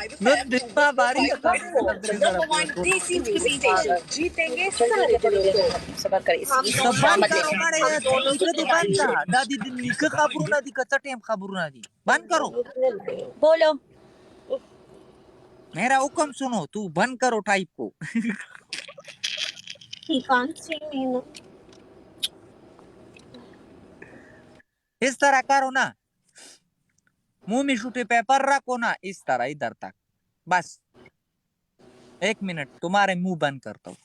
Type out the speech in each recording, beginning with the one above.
दिखा बारी का जीतेंगे बंद करो बड़े निक दी बंद का दादी निक खबरू ना दी कच्चा टेम खबरू ना दी बंद करो बोलो मेरा हुक्म सुनो तू बंद करो टाइप को He can't see me now. इस तरह करो ना मुंह में छूटे पेपर रखो ना इस तरह इधर तक बस 1 मिनट तुम्हारे मुंह बंद करता हूँ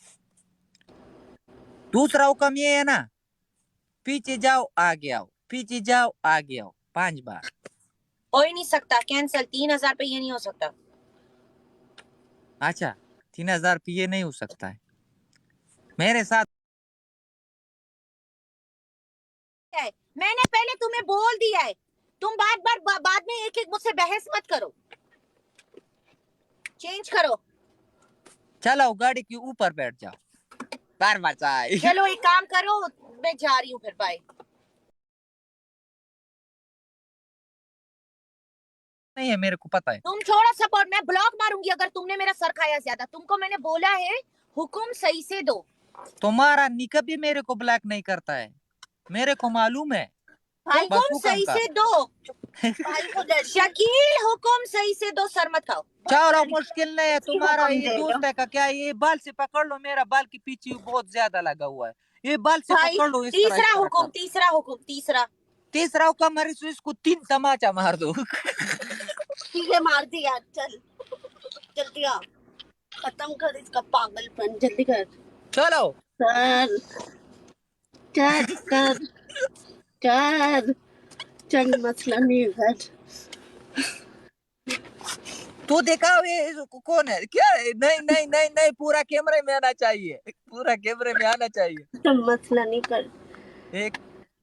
दूसरा हुक्म ये है ना पीछे जाओ आगे आओ पीछे जाओ आगे आओ 5 बार हो ही नहीं सकता कैंसिल 3000 पे ये नहीं हो सकता अच्छा 3000 पे ये नहीं हो सकता है मेरे साथ मैंने पहले तुम्हें बोल दिया है तुम बाद में एक मुझसे बहस मत करो चेंज करो चलो गाड़ी के ऊपर बैठ जाओ बार बचाए चलो एक काम करो मैं जा रही हूँ फिर बाय नहीं है मेरे को पता है तुम छोड़ो सपोर्ट मैं ब्लॉक मारूंगी अगर तुमने मेरा सर खाया ज्यादा तुमको मैंने बोला है हुक्म सही से दो तुम्हारा निकब भी मेरे को ब्लॉक नहीं करता है मेरे को मालूम है हुक्म सही से दो शकील हुक्म सही से दो सर मत खाओ चलो मुश्किल नहीं है तुम्हारा ये दोस्त है का क्या ये बाल से पकड़ लो मेरा बाल के पीछे बहुत ज्यादा लगा हुआ है ये बाल से पकड़ लो तीसरा हुक्म तीसरा हुक्म हमारे इसको 3 तमाचा मार दो ठीक है मार दिया चल जल्दी आ खत्म कर इसका पागलपन जल्दी कर चलो सर चल मसला नहीं है तू दिखाओ ये कौन है क्या नहीं पूरा कैमरे में आना चाहिए पूरा कैमरे में आना चाहिए तो मसला नहीं कर 1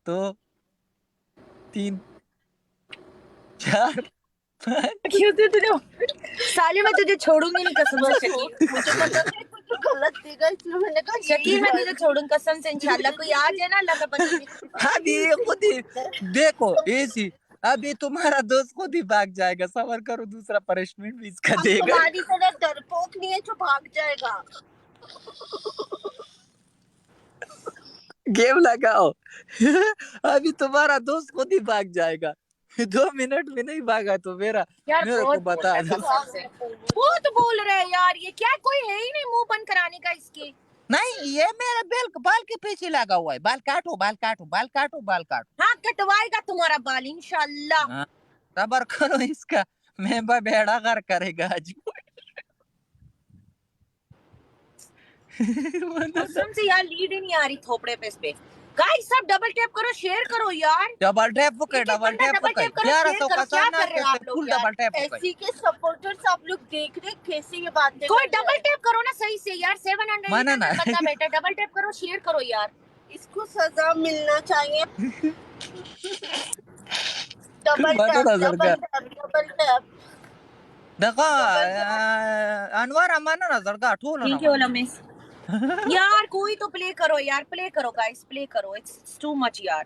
2 3 4 क्यों तुझे साले मैं तुझे छोड़ूंगी नहीं कसम से मुझे गलत देगा इसलिए मैंने कहा शकील मैं तुझे छोड़ूंगी कसम से इंशाल्लाह कोई आ जाए ना अल्लाह का बंदा अभी खुद ही देखो ऐसी अभी तुम्हारा दोस्त खुद ही भाग जाएगा सबर करो दूसरा पनिशमेंट भी इसका देगा तुम्हारी तरह डरपोक नहीं है जो भाग जाएगा गेम लगाओ अभी तुम्हारा दोस्त खुद ही भाग जाएगा 2 मिनट में नहीं भागा तो मेरे को बता दो बहुत बोल रहे हैं यार ये क्या कोई है ही नहीं मुंह बंद कराने का इसके नहीं ये मेरा बाल के पीछे लगा हुआ है बाल काटो हाँ कटवाएगा तुम्हारा बाल इंशाल्लाह सबर करो इसका मैं बेड़ा कर करेगा आज कसम से यार लीड ही नहीं आ रही थोपड़े पे इस पे गाइस सब डबल टैप करो शेयर करो यार डबल टैप को 1100 का सामना फुल डबल टैप एसी के सपोर्टर्स आप लोग देख रहे कैसे ये बातें कोई डबल टैप करो ना सही से यार 700 माना ना बंदा बैठा डबल टैप करो शेयर करो यार इसको सजा मिलना चाहिए डबल टैप देखो अनवर अमाना ना जरगा ठोल ठीक है ओला मिस यार कोई तो प्ले करो गाइस प्ले करो इट्स टू मच यार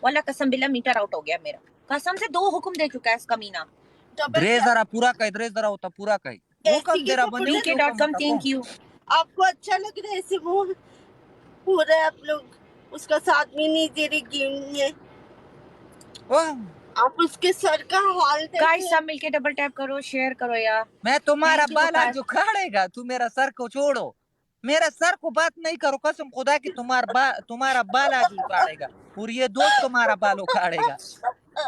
वल्ला कसम बिल्ला मीटर आउट हो गया मेरा कसम से 2 हुक्म दे चुका है इस कमीना ड्रेस जरा पूरा होता पूरा कह हुक्म तेरा बंदे के.com थैंक यू आपको अच्छा लग रहा है ऐसे वो हो रहा है आप लोग उसका साथ में नहीं दे रही गेम में आप उसके सर का हाल गाइस सब मिलके डबल टैप करो शेयर करो यार मैं तुम्हारा बाल आज उखाड़ेगा तू मेरा सर को छोड़ो मेरा सर को बात नहीं करो कसम खुदा की तुम्हारा बाल आज उखाड़ेगा और ये दोस्त तुम्हारा बाल उखाड़ेगा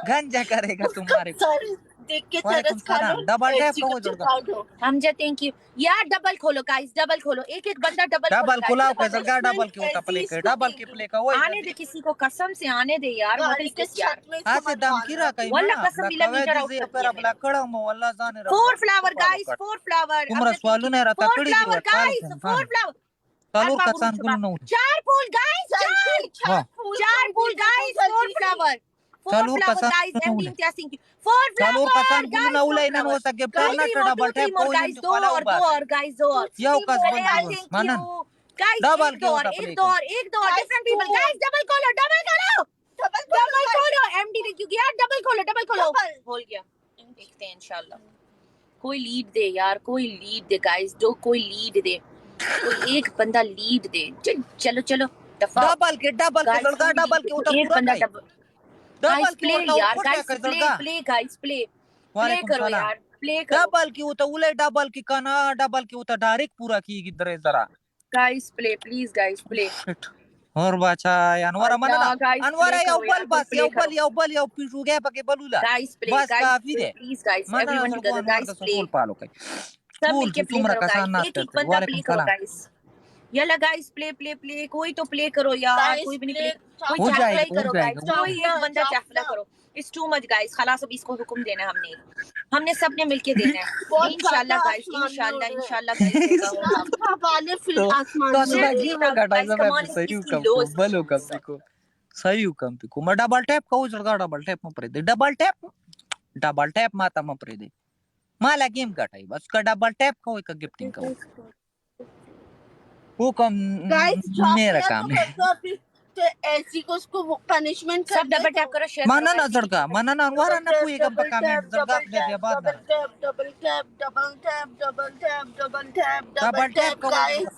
गंजा करेगा तुम्हारे सर देख के तरस खा लो डबल टैप को जोड़ हमजा थैंक यू यार डबल खोलो गाइस डबल खोलो एक बंदा डबल खुलाओ कैसे क्या डबल के होता प्ले के डबल के प्ले का वही आने दे किसी को कसम से आने दे यार व्हाट इज दिस यार ऐसे दम कीरा कहीं वल्ला कसम बिल्ला मीटर आउट पर अपना कड़ा मो वल्ला जाने रहा 4 फ्लावर गाइस 4 फ्लावर तुमरा सवाल नहीं रहता 4 फ्लावर गाइस 4 फ्लावर चलो कसान को नो 4 फूल गाइस 4 फूल गाइस 4 फ्लावर चलो कसान guys MD Imtiaz Singh 4 flower चलो कसान को ना उलाई ना हो सके पूर्ण डबल टैप को गाइस दो और गाइस दो और यो कसान मानन गाइस डबल के होता एक दो डिफरेंट पीपल गाइस डबल खोलो एमडी ने क्यों किया डबल खोलो बोल गया देखते हैं इंशाल्लाह कोई लीड दे यार, कोई लीड दे गाइस, जो कोई लीड दे, कोई एक बंदा लीड दे। चलो चलो दफा डबल के लड़का, डबल के उता एक पूरा बंदा काय गाइस डबल के प्ले उता यार, खोट्या गाइस कर प्ले लड़का। प्ले गाइस प्ले प्ले वालेकुम करो सलाम। यार, प्ले करो डबल की उता उले डबल की कना डबल की उता डायरेक्ट पूरा की इधर जरा guys play, please guys play. Shit और बाचा अनवरा मना ना अल्लाह गाइस अनवरा प्ले या करो बल यार, कोई बस प्ले करो या बल या पिटू गया पके बलूला गाइस प्ले, बस काफी दे प्लीज गाइस, मना ना एवरीवन सड़को टुगेदर अनवर गाइस द प्ले, सोल पालो कई सब फूल मिलके की प्ले तुमरा करो का गाइस, सानास एक एक करते बंदा वालेकुम प्ले करो सलाम। Guys. Yalla guys play play play, कोई तो प्ले करो यार, गाइस कोई भी नहीं प्ले प्ले, कोई हो चाफला ही जाएगा करो गाइस, कोई एक चाफला बंदा चाफला चाफला करो। इट्स टू मच गाइस, खलास अब इसको हुक्म देना है, हमने सबने मिलके देना है। बहुत इंशाल्लाह ज्यादा गाइस, आसमान में उड़ रहे हैं। इंशाल्लाह गाइस होगा होगा। चाफला वाले फिर तो आसमान में कौन उड़ सा रहे गेम हैं। का गाइस टाइम कम है ऑन, सही इसकी कम को लोस बलो कम को सही कम को मैं डबल टैप का उजड़ डबल टैप में परे दे डबल टैप माता में परे दे माला गेम का टाइम बस का डबल टैप का गिफ्टिंग का वो कम गाइस मेरा चाफला तो काम है कर दो अभी, तो ऐसी को उसको पनिशमेंट कर सब दे डबल तो टैप करो, शेयर mana करो na guys. zarga mana na wara na puye kam pa comment zarga double de tap de baad na double tap double tap double tap double tap double tap double double tap tap का guys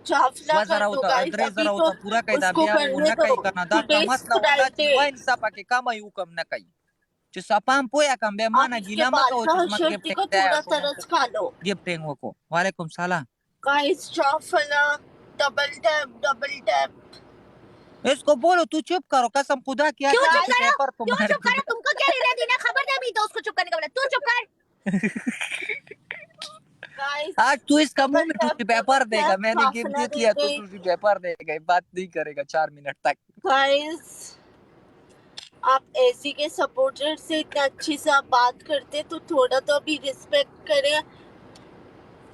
चाफला wa कर zara दो uta guys, adre अभी zara तो uta pura kai da उसको biya u करने na दो। kai kana da ka today's masla wala ci Friday, wain sapa ke kama yu kam na kai ci sapam poya kam be आप mana इसके gila बाल maka o का ci mak हशर्ती gift को da थोड़ा ko तरस खा लो gifting wo ko walaikum salam guys. चाफला डबल टैप इसको बोलो तू चुप करो कसम खुदा की क्यों आके चुप देखे करो, पेपर क्यों तुम्हारे चुप करो, तुमको क्या लेना देना, खबर दे अभी तो उसको चुप करने का बोला, तू चुप कर। गाइस। आज तू इसका मुंह में डबल तुझे पेपर देगा टैप मैंने गिफ्ट चाफला दे दे दिया तो गई तुझे पेपर देगा बात नहीं करेगा 4 मिनट तक गाइस। आप एसी के सपोर्टर से इतना अच्छी से आप बात करते तो थोड़ा तो अभी रिस्पेक्ट करें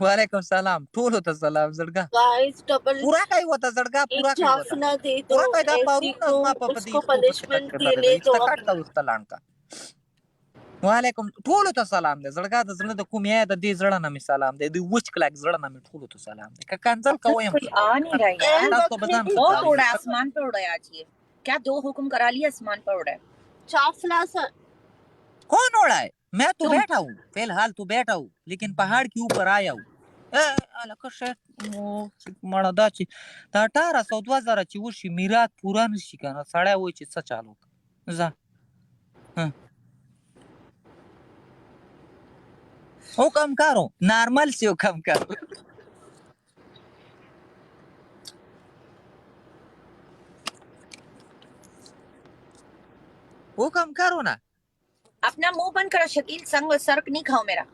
वालेकुम सलाम ठोल होता सलाम जड़गा गाइस। डबल पूरा काही होता जड़गा एक पूरा काही होता चाफला दे दो पूरा काही दा एसी पारून को, मा पपदी उसको इसको पके पनिशमेंट टक्कर देने दादा दो इसका अभी। काटता उसका लाणका वालेकुम ठोल होता सलाम दे जड़गा द जड़गा कुम या द दे जड़ा ना मी सलाम दे दी उच क्लैक जड़ा ना मी ठोल होता सलाम दे का कांजल का वयम कोई आ नहीं रहा एंड यार, तो रखने बदान की बहुत खत्ता उड़ा है, गाइस। आसमान पे उड़ा है आज ये, क्या 2 हुक्म करा लिया, आसमान पे उड़ा है। चाफला सर कौन उड़ा है मैं तो तुम बैठा हूँ फिलहाल तो बैठा हूँ लेकिन पहाड़ के ऊपर आया हूँ आला कशा मला दाची ता 1800 ची वर्षी मिरात पुराण शिकाना साड्या वयची चालू जा हं. हो कम करो नॉर्मल से हो कम करो वो कम करो ना अपना मुंह बंद करो शकील, संग सर्क नहीं खाओ मेरा।